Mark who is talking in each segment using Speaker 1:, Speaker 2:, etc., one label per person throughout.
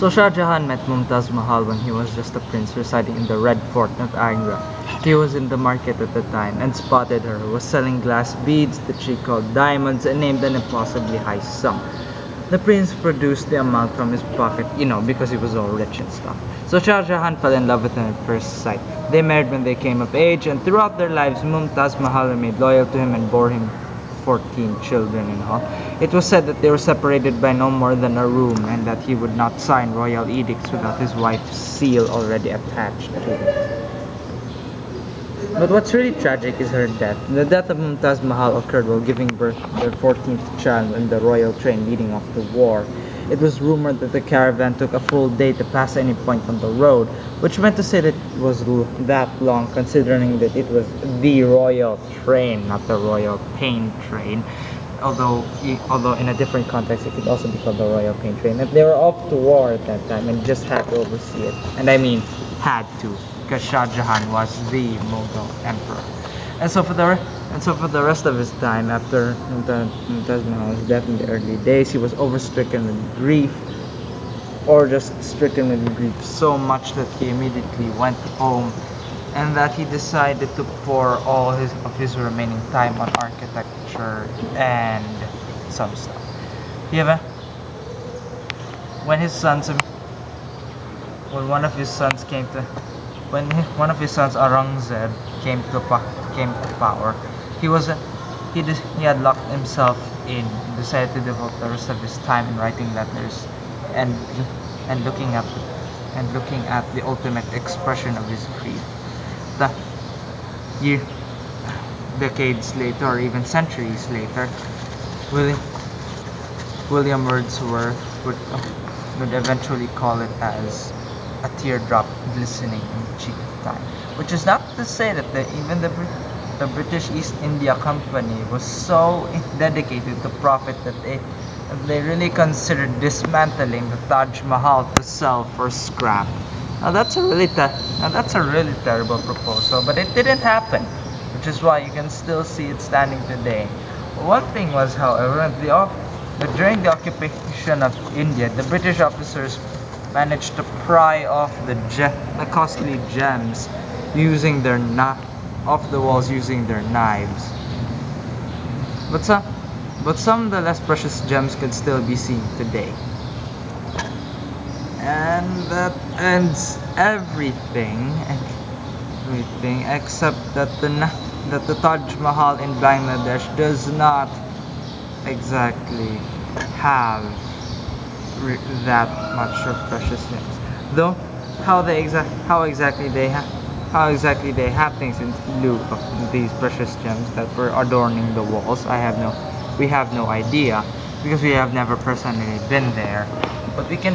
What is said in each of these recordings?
Speaker 1: So Shah Jahan met Mumtaz Mahal when he was just a prince residing in the Red Fort of Agra. He was in the market at the time and spotted her, who was selling glass beads that she called diamonds and named an impossibly high sum. The prince produced the amount from his pocket, because he was all rich and stuff. So Shah Jahan fell in love with her at first sight. They married when they came of age, and throughout their lives, Mumtaz Mahal remained loyal to him and bore him 14 children in all. It was said that they were separated by no more than a room, and that he would not sign royal edicts without his wife's seal already attached to it. But what's really tragic is her death. The death of Mumtaz Mahal occurred while giving birth to their 14th child in the royal train leading off to war. It was rumored that the caravan took a full day to pass any point on the road, which meant to say that it was that long, considering that it was the royal train, not the royal pain train. Although in a different context, it could also be called the royal pain train. And they were off to war at that time and just had to oversee it. And I mean, had to, because Shah Jahan was the Mughal emperor. And so for the rest of his time, after Mumtaz Mahal's death in the early days, he was overstricken with grief, or just stricken with grief so much that he immediately went home, and that he decided to pour all of his remaining time on architecture and some stuff. Yeah, when his sons, when one of his sons came to, when one of his sons Aurangzeb came to power, he was he had locked himself in, decided to devote the rest of his time in writing letters and and looking at the ultimate expression of his grief. The year, decades later, or even centuries later, William, William Wordsworth would eventually call it as a teardrop glistening in the cheek of time. Which is not to say that even the British East India Company was so dedicated to profit that they really considered dismantling the Taj Mahal to sell for scrap. Now that's a really terrible proposal, but it didn't happen, which is why you can still see it standing today. One thing was, however, during the occupation of India, the British officers managed to pry off the costly gems off the walls using their knives. But some of the less precious gems could still be seen today. And that ends everything except that the Taj Mahal in Bangladesh does not exactly have that much of precious gems. Though how exactly they have things in lieu of these precious gems that were adorning the walls, we have no idea, because we have never personally been there. But we can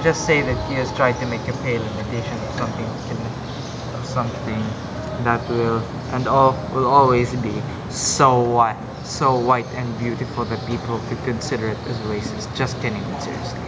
Speaker 1: just say that he has tried to make a pale imitation of something that will always be so white and beautiful that people could consider it as racist. Just kidding, seriously.